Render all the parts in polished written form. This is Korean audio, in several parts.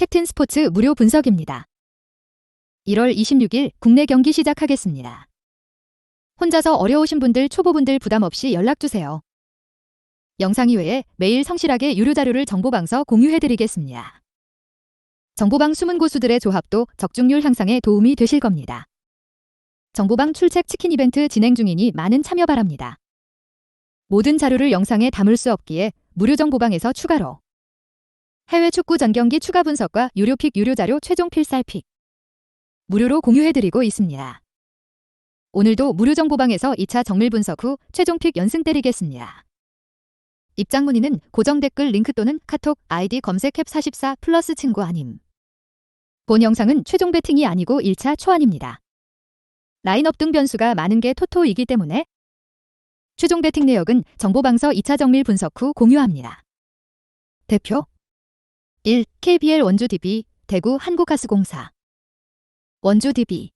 캡틴 스포츠 무료 분석입니다. 1월 26일 국내 경기 시작하겠습니다. 혼자서 어려우신 분들, 초보분들 부담 없이 연락주세요. 영상 이외에 매일 성실하게 유료 자료를 정보방서 공유해드리겠습니다. 정보방 숨은 고수들의 조합도 적중률 향상에 도움이 되실 겁니다. 정보방 출첵 치킨 이벤트 진행 중이니 많은 참여 바랍니다. 모든 자료를 영상에 담을 수 없기에 무료 정보방에서 추가로 해외 축구 전경기 추가 분석과 유료픽 유료 자료 최종 필살픽 무료로 공유해드리고 있습니다. 오늘도 무료 정보방에서 2차 정밀 분석 후 최종 픽 연승 때리겠습니다. 입장 문의는 고정 댓글 링크 또는 카톡 아이디 검색 캡44 플러스 친구 아님. 본 영상은 최종 배팅이 아니고 1차 초안입니다. 라인업 등 변수가 많은 게 토토이기 때문에 최종 배팅 내역은 정보방서 2차 정밀 분석 후 공유합니다. 대표 1. KBL 원주 DB 대구 한국가스공사 원주 DB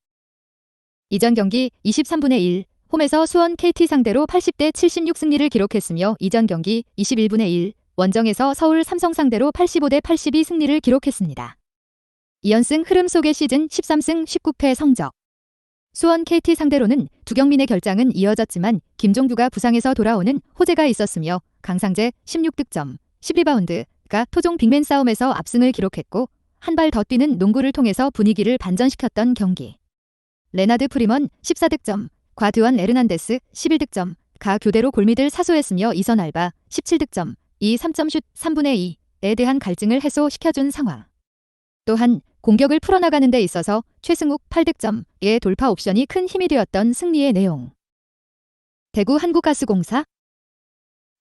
이전 경기 23분의 1 홈에서 수원 KT 상대로 80대 76 승리를 기록했으며 이전 경기 21분의 1 원정에서 서울 삼성 상대로 85대 82 승리를 기록했습니다. 2연승 흐름 속의 시즌 13승 19패 성적 수원 KT 상대로는 두경민의 결장은 이어졌지만 김종규가 부상에서 돌아오는 호재가 있었으며 강상재 16득점 10리바운드가 토종 빅맨 싸움에서 압승을 기록했고 한 발 더 뛰는 농구를 통해서 분위기를 반전시켰던 경기. 레나드 프리먼 14득점, 과드원 에르난데스 11득점, 가 교대로 골밑을 사수했으며 이선 알바 17득점, 이 3점슛 3분의 2에 대한 갈증을 해소시켜준 상황. 또한 공격을 풀어나가는 데 있어서 최승욱 8득점의 돌파 옵션이 큰 힘이 되었던 승리의 내용. 대구 한국가스공사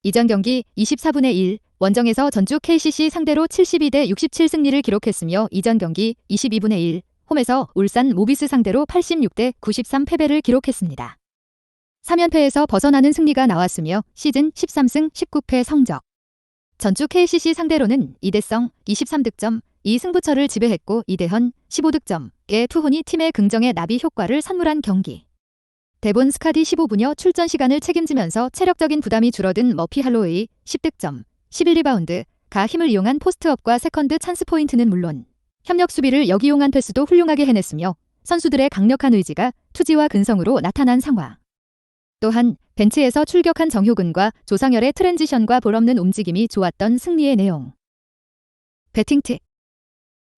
이전 경기 24분의 1 원정에서 전주 KCC 상대로 72대 67 승리를 기록했으며 이전 경기 22분의 1 홈에서 울산 모비스 상대로 86대 93 패배를 기록했습니다. 3연패에서 벗어나는 승리가 나왔으며 시즌 13승 19패 성적. 전주 KCC 상대로는 이대성 23득점, 이 승부처를 지배했고 이대헌 15득점의 투혼이 팀의 긍정의 나비 효과를 선물한 경기. 대본 스카디 15분여 출전 시간을 책임지면서 체력적인 부담이 줄어든 머피 할로웨이 10득점, 11리바운드가 힘을 이용한 포스트업과 세컨드 찬스 포인트는 물론 협력 수비를 역이용한 패스도 훌륭하게 해냈으며 선수들의 강력한 의지가 투지와 근성으로 나타난 상황. 또한 벤치에서 출격한 정효근과 조상열의 트랜지션과 볼없는 움직임이 좋았던 승리의 내용. 배팅 팁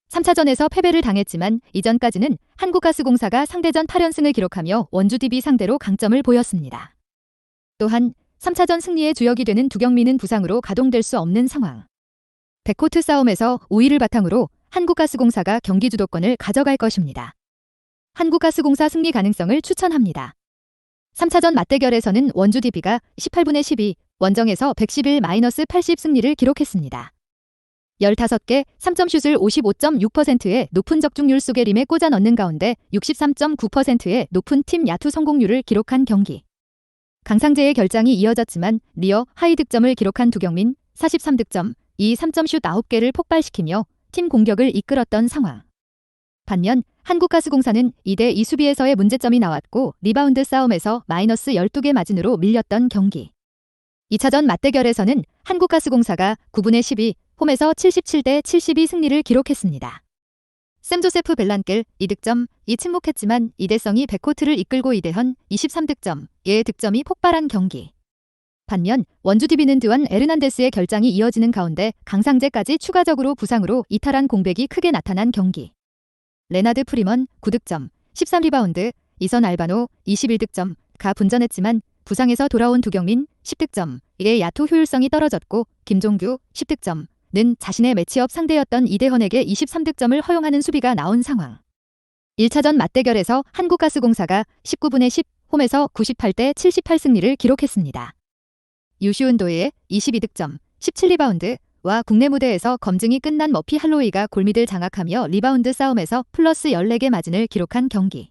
3차전에서 패배를 당했지만 이전까지는 한국가스공사가 상대전 8연승을 기록하며 원주 DB 상대로 강점을 보였습니다. 또한 3차전 승리의 주역이 되는 두경민은 부상으로 가동될 수 없는 상황. 백코트 싸움에서 우위를 바탕으로 한국가스공사가 경기 주도권을 가져갈 것입니다. 한국가스공사 승리 가능성을 추천합니다. 3차전 맞대결에서는 원주 DB가 18분의 12 원정에서 111-80 승리를 기록했습니다. 15개 3점슛을 55.6%의 높은 적중률 속에 림에 꽂아 넣는 가운데 63.9%의 높은 팀 야투 성공률을 기록한 경기. 강상재의 결장이 이어졌지만 리어 하이 득점을 기록한 두경민 43득점, 이 3점슛 9개를 폭발시키며 팀 공격을 이끌었던 상황. 반면 한국가스공사는 2대2 수비에서의 문제점이 나왔고 리바운드 싸움에서 마이너스 12개 마진으로 밀렸던 경기. 2차전 맞대결에서는 한국가스공사가 9분의 12 홈에서 77대 72 승리를 기록했습니다. 샘 조세프 벨란길 2득점, 이 침묵했지만 이대성이 백코트를 이끌고 이대헌 23득점의 득점이 폭발한 경기. 반면 원주 DB는 드원 에르난데스의 결장이 이어지는 가운데 강상재까지 추가적으로 부상으로 이탈한 공백이 크게 나타난 경기. 레나드 프리먼 9득점, 13리바운드, 이선 알바노 21득점가 분전했지만 부상에서 돌아온 두경민 10득점의 야투 효율성이 떨어졌고 김종규 10득점는 자신의 매치업 상대였던 이대헌에게 23득점을 허용하는 수비가 나온 상황. 1차전 맞대결에서 한국가스공사가 19분의 10 홈에서 98대 78 승리를 기록했습니다. 유시운도의 22득점, 17리바운드와 국내 무대에서 검증이 끝난 머피 할로웨이가 골밑을 장악하며 리바운드 싸움에서 플러스 14개 마진을 기록한 경기.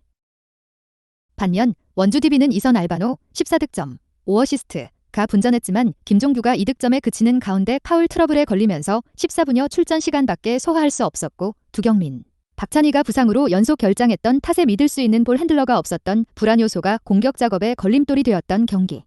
반면 원주 DB는 이선 알바노 14득점, 5어시스트가 분전했지만 김종규가 2득점에 그치는 가운데 파울 트러블에 걸리면서 14분여 출전 시간밖에 소화할 수 없었고 두경민, 박찬희가 부상으로 연속 결장했던 탓에 믿을 수 있는 볼 핸들러가 없었던 불안 요소가 공격 작업에 걸림돌이 되었던 경기.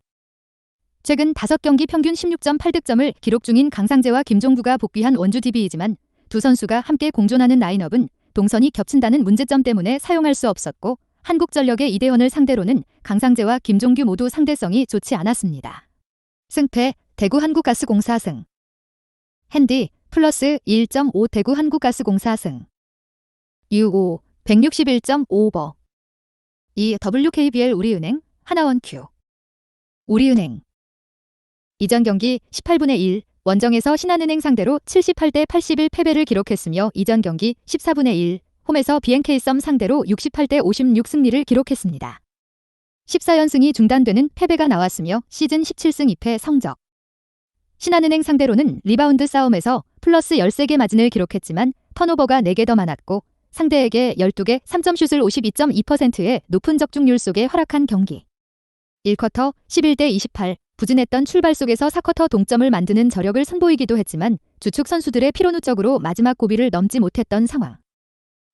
최근 5경기 평균 16.8득점을 기록 중인 강상재와 김종규가 복귀한 원주 DB이지만 두 선수가 함께 공존하는 라인업은 동선이 겹친다는 문제점 때문에 사용할 수 없었고 한국전력의 이대원을 상대로는 강상재와 김종규 모두 상대성이 좋지 않았습니다. 승패 대구 한국가스공사 승. 핸디 플러스 1.5 대구 한국가스공사 승. U5 161.5오버. 2 WKBL 우리은행 하나원큐. 우리은행. 이전 경기 18분의 1 원정에서 신한은행 상대로 78대 81 패배를 기록했으며 이전 경기 14분의 1 홈에서 BNK썸 상대로 68대 56 승리를 기록했습니다. 14연승이 중단되는 패배가 나왔으며 시즌 17승 2패 성적. 신한은행 상대로는 리바운드 싸움에서 플러스 13개 마진을 기록했지만 턴오버가 4개 더 많았고 상대에게 12개 3점슛을 52.2%의 높은 적중률 속에 허락한 경기. 1쿼터 11대 28 부진했던 출발 속에서 4쿼터 동점을 만드는 저력을 선보이기도 했지만 주축 선수들의 피로 누적으로 마지막 고비를 넘지 못했던 상황.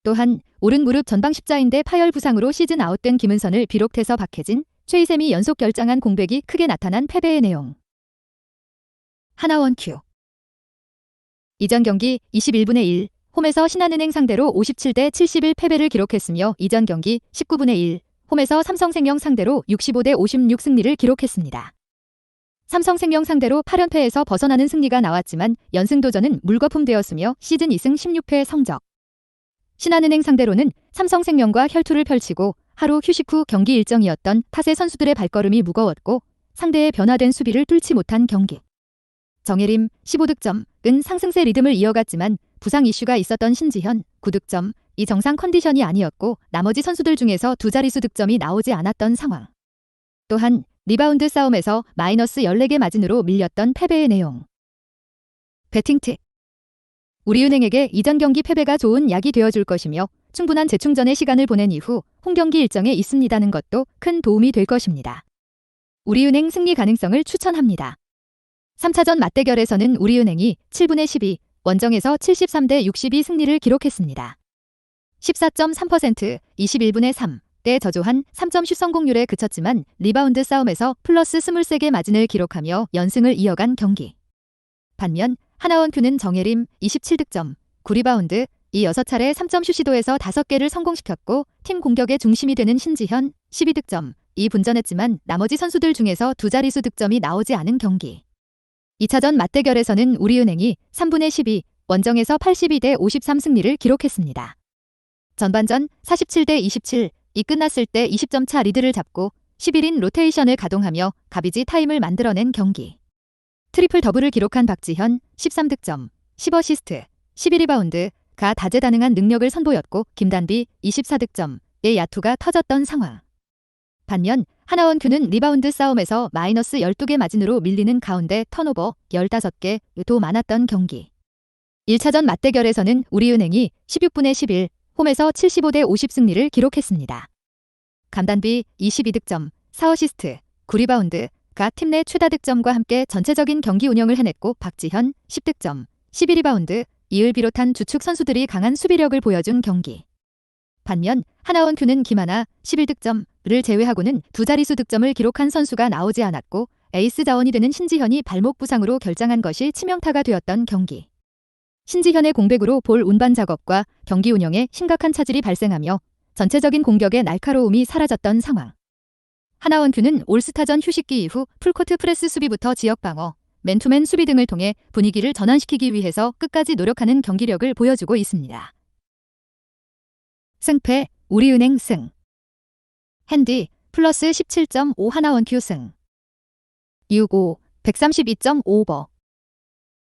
또한 오른 무릎 전방 십자인대 파열 부상으로 시즌 아웃된 김은선을 비롯해서 박해진, 최희샘이 연속 결장한 공백이 크게 나타난 패배의 내용. 하나원큐. 이전 경기 21분의 1 홈에서 신한은행 상대로 57대 71 패배를 기록했으며 이전 경기 19분의 1 홈에서 삼성생명 상대로 65대 56 승리를 기록했습니다. 삼성생명 상대로 8연패에서 벗어나는 승리가 나왔지만 연승도전은 물거품되었으며 시즌 2승 16패 성적. 신한은행 상대로는 삼성생명과 혈투를 펼치고 하루 휴식 후 경기 일정이었던 탓에 선수들의 발걸음이 무거웠고 상대의 변화된 수비를 뚫지 못한 경기. 정예림 15득점은 상승세 리듬을 이어갔지만 부상 이슈가 있었던 신지현 9득점, 이 정상 컨디션이 아니었고 나머지 선수들 중에서 두 자릿수 득점이 나오지 않았던 상황. 또한 리바운드 싸움에서 마이너스 14개 마진으로 밀렸던 패배의 내용. 배팅 팁. 우리은행에게 이전 경기 패배가 좋은 약이 되어줄 것이며 충분한 재충전의 시간을 보낸 이후 홈경기 일정에 있습니다는 것도 큰 도움이 될 것입니다. 우리은행 승리 가능성을 추천합니다. 3차전 맞대결에서는 우리은행이 7분의 12 원정에서 73대 62 승리를 기록했습니다. 14.3%, 21분의 3 때 저조한 3점 슛 성공률에 그쳤지만 리바운드 싸움에서 플러스 23개 마진을 기록하며 연승을 이어간 경기. 반면 하나원큐는 정예림 27득점, 9리바운드, 이 6차례 3점 슛 시도에서 5개를 성공시켰고 팀 공격의 중심이 되는 신지현 12득점, 이 분전했지만 나머지 선수들 중에서 두 자릿수 득점이 나오지 않은 경기. 2차전 맞대결에서는 우리은행이 3분의 12 원정에서 82대 53 승리를 기록했습니다. 전반전 47대 27 이 끝났을 때 20점 차 리드를 잡고 11인 로테이션을 가동하며 가비지 타임을 만들어낸 경기. 트리플 더블을 기록한 박지현 13득점, 10어시스트, 11리바운드가 다재다능한 능력을 선보였고 김단비 24득점의 야투가 터졌던 상황. 반면 하나원큐는 리바운드 싸움에서 마이너스 12개 마진으로 밀리는 가운데 턴오버 15개도 많았던 경기. 1차전 맞대결에서는 우리은행이 16분의 11 홈에서 75대 50 승리를 기록했습니다. 감단비 22득점, 4어시스트, 9리바운드가 팀 내 최다 득점과 함께 전체적인 경기 운영을 해냈고 박지현 10득점, 11리바운드, 이을 비롯한 주축 선수들이 강한 수비력을 보여준 경기. 반면 하나원큐는 김하나 11득점을 제외하고는 두 자릿수 득점을 기록한 선수가 나오지 않았고 에이스 자원이 되는 신지현이 발목 부상으로 결장한 것이 치명타가 되었던 경기. 신지현의 공백으로 볼 운반 작업과 경기 운영에 심각한 차질이 발생하며 전체적인 공격의 날카로움이 사라졌던 상황. 하나원큐는 올스타전 휴식기 이후 풀코트 프레스 수비부터 지역 방어, 맨투맨 수비 등을 통해 분위기를 전환시키기 위해서 끝까지 노력하는 경기력을 보여주고 있습니다. 승패 우리은행 승. 핸디 플러스 17.5 하나원큐 승. U5 132.5오버.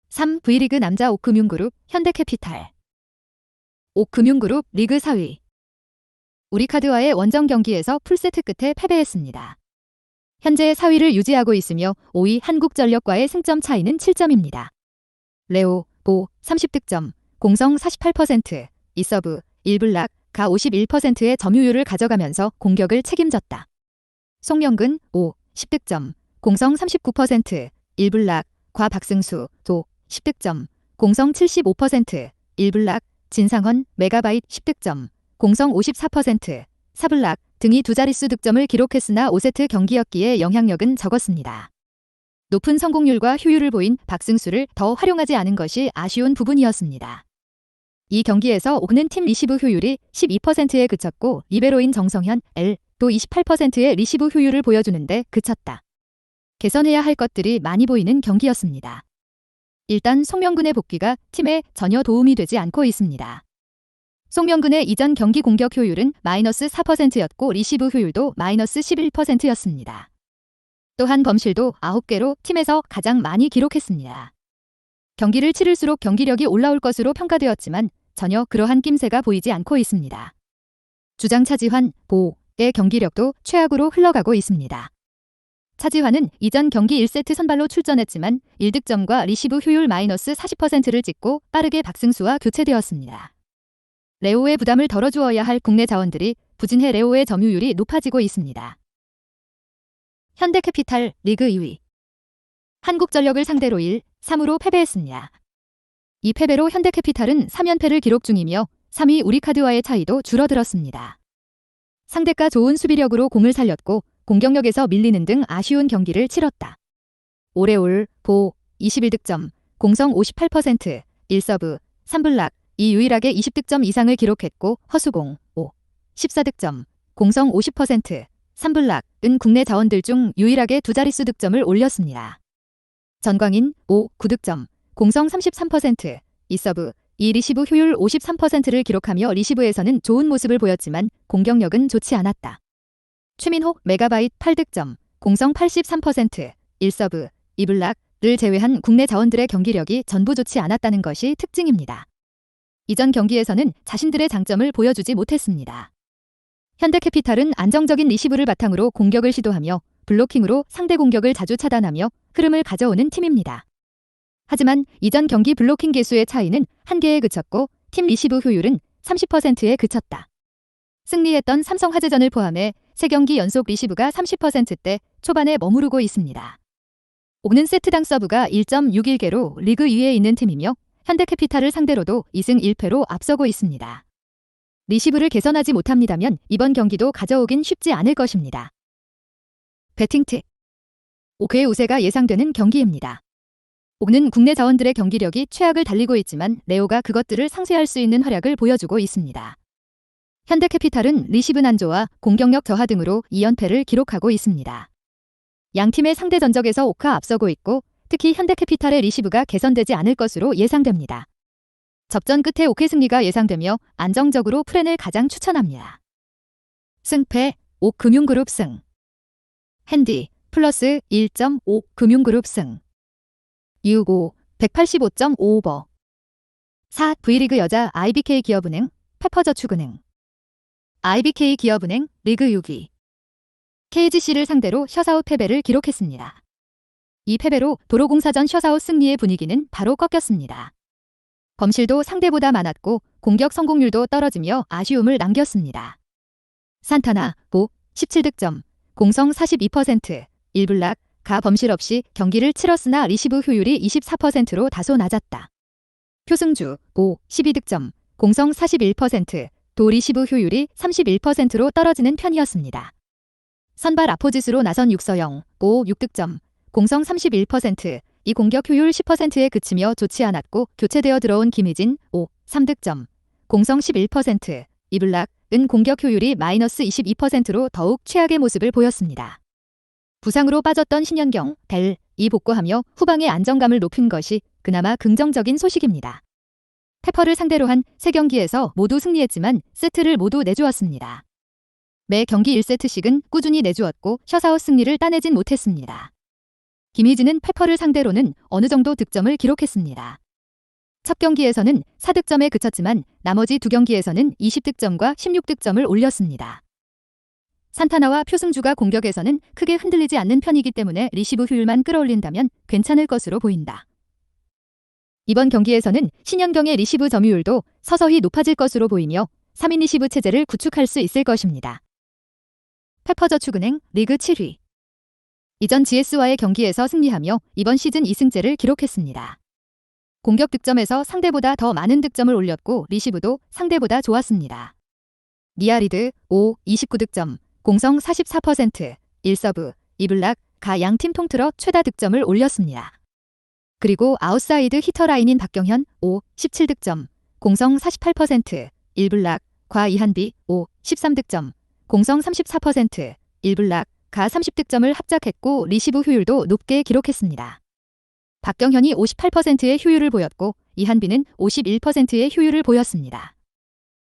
3 V리그 남자 옥금융그룹 현대캐피탈. 옥금융그룹 리그 4위. 우리카드와의 원정 경기에서 풀세트 끝에 패배했습니다. 현재 4위를 유지하고 있으며 5위 한국전력과의 승점 차이는 7점입니다. 레오, 보 30득점, 공성 48%, 이서브, 1블락, 가 51%의 점유율을 가져가면서 공격을 책임졌다. 송영근 5, 10득점, 공성 39%, 1블락, 과 박승수, 도 10득점, 공성 75%, 1블락, 진상헌, 메가바이트 10득점, 공성 54%, 4블락 등이 두 자릿수 득점을 기록했으나 5세트 경기였기에 영향력은 적었습니다. 높은 성공률과 효율을 보인 박승수를 더 활용하지 않은 것이 아쉬운 부분이었습니다. 이 경기에서 오는 팀 리시브 효율이 12%에 그쳤고 리베로인 정성현, L 도 28%의 리시브 효율을 보여주는데 그쳤다. 개선해야 할 것들이 많이 보이는 경기였습니다. 일단 송명근의 복귀가 팀에 전혀 도움이 되지 않고 있습니다. 송명근의 이전 경기 공격 효율은 마이너스 4%였고 리시브 효율도 마이너스 11%였습니다. 또한 범실도 9개로 팀에서 가장 많이 기록했습니다. 경기를 치를수록 경기력이 올라올 것으로 평가되었지만 전혀 그러한 낌새가 보이지 않고 있습니다. 주장 차지환, 보의 경기력도 최악으로 흘러가고 있습니다. 차지환은 이전 경기 1세트 선발로 출전했지만 1득점과 리시브 효율 마이너스 40%를 찍고 빠르게 박승수와 교체되었습니다. 레오의 부담을 덜어주어야 할 국내 자원들이 부진해 레오의 점유율이 높아지고 있습니다. 현대캐피탈 리그 2위. 한국전력을 상대로 1-3으로 패배했습니다. 이 패배로 현대캐피탈은 3연패를 기록 중이며 3위 우리카드와의 차이도 줄어들었습니다. 상대가 좋은 수비력으로 공을 살렸고 공격력에서 밀리는 등 아쉬운 경기를 치렀다. 오레올, 보, 21득점, 공성 58%, 1서브, 3블락, 이 유일하게 20득점 이상을 기록했고 허수공, 5, 14득점, 공성 50%, 3블락은 국내 자원들 중 유일하게 두 자릿수 득점을 올렸습니다. 전광인, 5, 9득점, 공성 33%, 2서브, 2 리시브 효율 53%를 기록하며 리시브에서는 좋은 모습을 보였지만 공격력은 좋지 않았다. 최민호, 메가바이트 8득점, 공성 83%, 1서브, 2블락을 제외한 국내 자원들의 경기력이 전부 좋지 않았다는 것이 특징입니다. 이전 경기에서는 자신들의 장점을 보여주지 못했습니다. 현대캐피탈은 안정적인 리시브를 바탕으로 공격을 시도하며 블로킹으로 상대 공격을 자주 차단하며 흐름을 가져오는 팀입니다. 하지만 이전 경기 블로킹 개수의 차이는 1개에 그쳤고 팀 리시브 효율은 30%에 그쳤다. 승리했던 삼성화재전을 포함해 3경기 연속 리시브가 30%대 초반에 머무르고 있습니다. 오는 세트당 서브가 1.61개로 리그 2위에 있는 팀이며 현대캐피탈을 상대로도 2승 1패로 앞서고 있습니다. 리시브를 개선하지 못합니다면 이번 경기도 가져오긴 쉽지 않을 것입니다. 배팅 팁. 5회 우세가 예상되는 경기입니다. 오는 국내 자원들의 경기력이 최악을 달리고 있지만 레오가 그것들을 상쇄할 수 있는 활약을 보여주고 있습니다. 현대캐피탈은 리시브 난조와 공격력 저하 등으로 2연패를 기록하고 있습니다. 양팀의 상대 전적에서 5카 앞서고 있고 특히 현대캐피탈의 리시브가 개선되지 않을 것으로 예상됩니다. 접전 끝에 5회 승리가 예상되며 안정적으로 프렌을 가장 추천합니다. 승패 5 금융그룹 승. 핸디 플러스 1.5 금융그룹 승. 유고 185.5오버. 4 V리그 여자 IBK 기업은행, 페퍼저축은행. IBK 기업은행 리그 6위. KGC를 상대로 셔사웃 패배를 기록했습니다. 이 패배로 도로공사전 셔사웃 승리의 분위기는 바로 꺾였습니다. 범실도 상대보다 많았고 공격 성공률도 떨어지며 아쉬움을 남겼습니다. 산타나, 보, 17득점, 공성 42%, 1블락, 가 범실 없이 경기를 치렀으나 리시브 효율이 24%로 다소 낮았다. 표승주, 5, 12득점, 공성 41%, 도 리시브 효율이 31%로 떨어지는 편이었습니다. 선발 아포지스로 나선 육서영, 5, 6득점, 공성 31%, 이 공격 효율 10%에 그치며 좋지 않았고 교체되어 들어온 김희진, 5, 3득점, 공성 11%, 이블락은 공격 효율이 마이너스 22%로 더욱 최악의 모습을 보였습니다. 부상으로 빠졌던 신현경, 델이 복구하며 후방의 안정감을 높인 것이 그나마 긍정적인 소식입니다. 페퍼를 상대로 한 3경기에서 모두 승리했지만 세트를 모두 내주었습니다. 매 경기 1세트씩은 꾸준히 내주었고 셔사웃 승리를 따내진 못했습니다. 김희진은 페퍼를 상대로는 어느 정도 득점을 기록했습니다. 첫 경기에서는 4득점에 그쳤지만 나머지 2경기에서는 20득점과 16득점을 올렸습니다. 산타나와 표승주가 공격에서는 크게 흔들리지 않는 편이기 때문에 리시브 효율만 끌어올린다면 괜찮을 것으로 보인다. 이번 경기에서는 신현경의 리시브 점유율도 서서히 높아질 것으로 보이며 3인 리시브 체제를 구축할 수 있을 것입니다. 페퍼저축은행 리그 7위. 이전 GS와의 경기에서 승리하며 이번 시즌 2승째를 기록했습니다. 공격 득점에서 상대보다 더 많은 득점을 올렸고 리시브도 상대보다 좋았습니다. 니아리드 5, 29득점, 공성 44%, 1서브, 2블락, 가 양팀 통틀어 최다 득점을 올렸습니다. 그리고 아웃사이드 히터라인인 박경현 5, 17득점, 공성 48%, 1블락, 과 이한비 5, 13득점, 공성 34%, 1블락, 가 30득점을 합작했고 리시브 효율도 높게 기록했습니다. 박경현이 58%의 효율을 보였고 이한비는 51%의 효율을 보였습니다.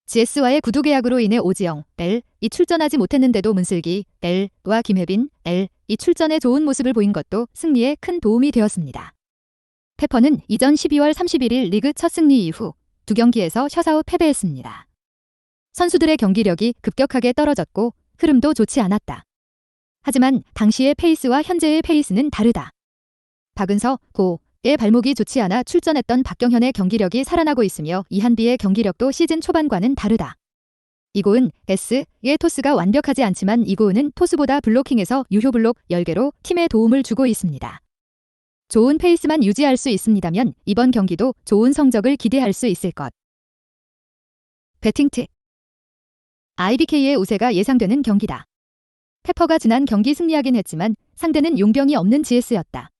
GS와의 구두 계약으로 인해 오지영, L이 출전하지 못했는데도 문슬기, L와 김혜빈, L이 출전에 좋은 모습을 보인 것도 승리에 큰 도움이 되었습니다. 페퍼는 이전 12월 31일 리그 첫 승리 이후 2경기에서 셧아웃 패배했습니다. 선수들의 경기력이 급격하게 떨어졌고 흐름도 좋지 않았다. 하지만 당시의 페이스와 현재의 페이스는 다르다. 박은서, 고의 발목이 좋지 않아 출전했던 박경현의 경기력이 살아나고 있으며 이한비의 경기력도 시즌 초반과는 다르다. 이고은, S의 토스가 완벽하지 않지만 이고은은 토스보다 블로킹에서 유효 블록 10개로 팀에 도움을 주고 있습니다. 좋은 페이스만 유지할 수 있습니다면 이번 경기도 좋은 성적을 기대할 수 있을 것. 배팅 팁. IBK의 우세가 예상되는 경기다. 페퍼가 지난 경기 승리하긴 했지만 상대는 용병이 없는 GS였다.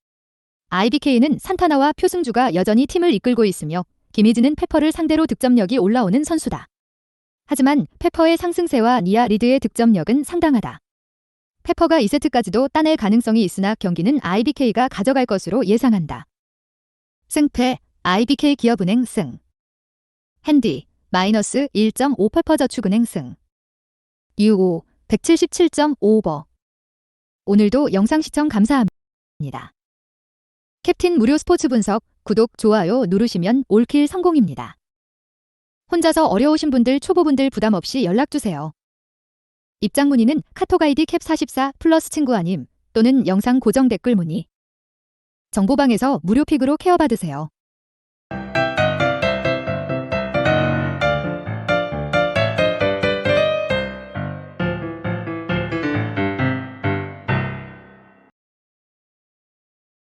IBK는 산타나와 표승주가 여전히 팀을 이끌고 있으며 김희진은 페퍼를 상대로 득점력이 올라오는 선수다. 하지만 페퍼의 상승세와 니아 리드의 득점력은 상당하다. 페퍼가 2세트까지도 따낼 가능성이 있으나 경기는 IBK가 가져갈 것으로 예상한다. 승패, IBK 기업은행 승. 핸디, 마이너스 1.58%저축은행 승. 유오, 177.5버. 오늘도 영상 시청 감사합니다. 캡틴 무료 스포츠 분석, 구독, 좋아요 누르시면 올킬 성공입니다. 혼자서 어려우신 분들, 초보분들 부담 없이 연락주세요. 입장 문의는 카톡 아이디 캡44 플러스 친구 아님 또는 영상 고정 댓글 문의. 정보방에서 무료 픽으로 케어받으세요.